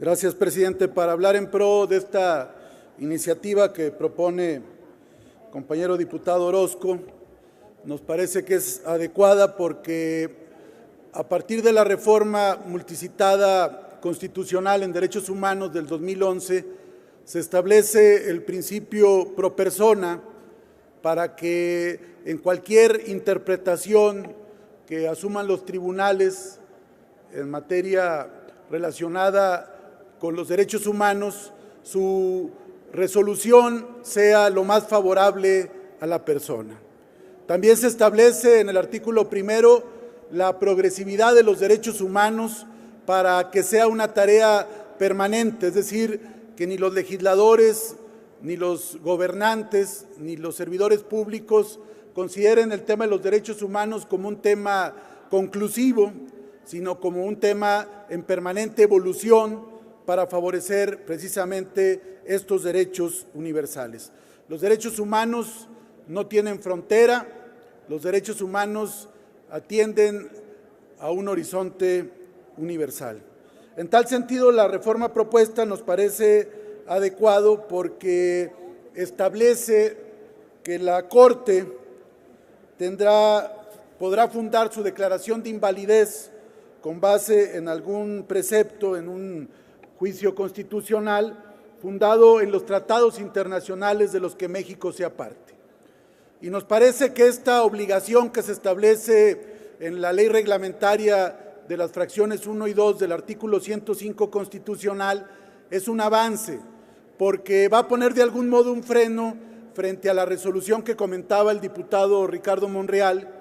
Gracias, presidente. Para hablar en pro de esta iniciativa que propone el compañero diputado Orozco, nos parece que es adecuada porque a partir de la reforma multicitada constitucional en derechos humanos del 2011, se establece el principio pro persona para que en cualquier interpretación que asuman los tribunales en materia relacionada con los derechos humanos, su resolución sea lo más favorable a la persona. También se establece en el artículo primero la progresividad de los derechos humanos para que sea una tarea permanente, es decir, que ni los legisladores, ni los gobernantes, ni los servidores públicos consideren el tema de los derechos humanos como un tema conclusivo, sino como un tema en permanente evolución para favorecer precisamente estos derechos universales. Los derechos humanos no tienen frontera, los derechos humanos atienden a un horizonte universal. En tal sentido, la reforma propuesta nos parece adecuado porque establece que la Corte podrá fundar su declaración de invalidez con base en algún precepto, en un juicio constitucional fundado en los tratados internacionales de los que México sea parte. Y nos parece que esta obligación que se establece en la ley reglamentaria de las fracciones 1 y 2 del artículo 105 constitucional es un avance, porque va a poner de algún modo un freno frente a la resolución que comentaba el diputado Ricardo Monreal,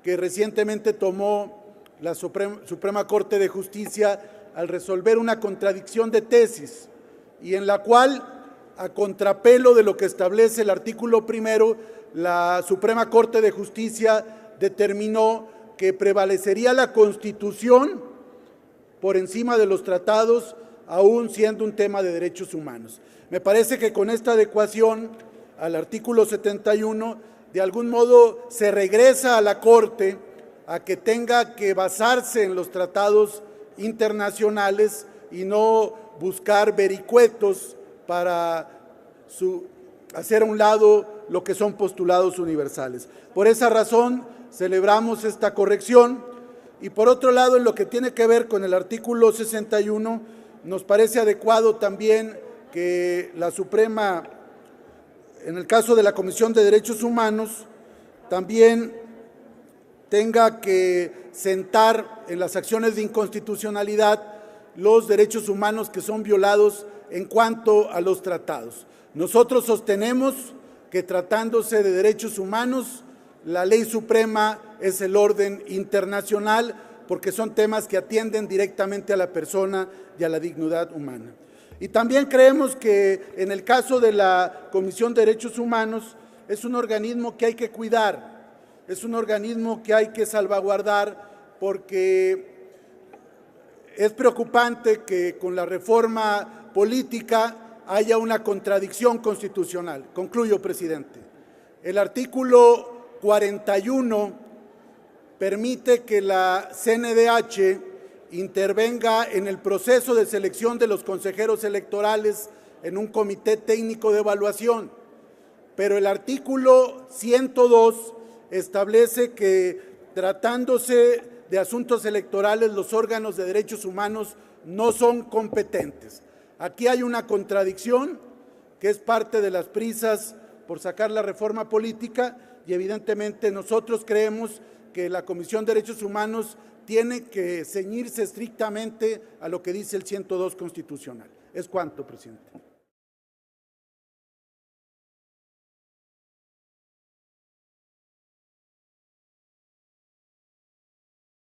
que recientemente tomó la Suprema Corte de Justicia al resolver una contradicción de tesis y en la cual, a contrapelo de lo que establece el artículo primero, la Suprema Corte de Justicia determinó que prevalecería la Constitución por encima de los tratados, aún siendo un tema de derechos humanos. Me parece que con esta adecuación al artículo 71, de algún modo se regresa a la Corte a que tenga que basarse en los tratados internacionales y no buscar vericuetos para hacer a un lado lo que son postulados universales. Por esa razón celebramos esta corrección y por otro lado, en lo que tiene que ver con el artículo 61, nos parece adecuado también que la Suprema, en el caso de la Comisión de Derechos Humanos, también tenga que sentar en las acciones de inconstitucionalidad los derechos humanos que son violados en cuanto a los tratados. Nosotros sostenemos que tratándose de derechos humanos, la ley suprema es el orden internacional porque son temas que atienden directamente a la persona y a la dignidad humana. Y también creemos que en el caso de la Comisión de Derechos Humanos es un organismo que hay que cuidar, es un organismo que hay que salvaguardar porque es preocupante que con la reforma política haya una contradicción constitucional. Concluyo, presidente. El artículo 41 permite que la CNDH intervenga en el proceso de selección de los consejeros electorales en un comité técnico de evaluación, pero el artículo 102 establece que tratándose de asuntos electorales los órganos de derechos humanos no son competentes. Aquí hay una contradicción que es parte de las prisas por sacar la reforma política y evidentemente nosotros creemos que la Comisión de Derechos Humanos tiene que ceñirse estrictamente a lo que dice el 102 constitucional. Es cuanto, presidente.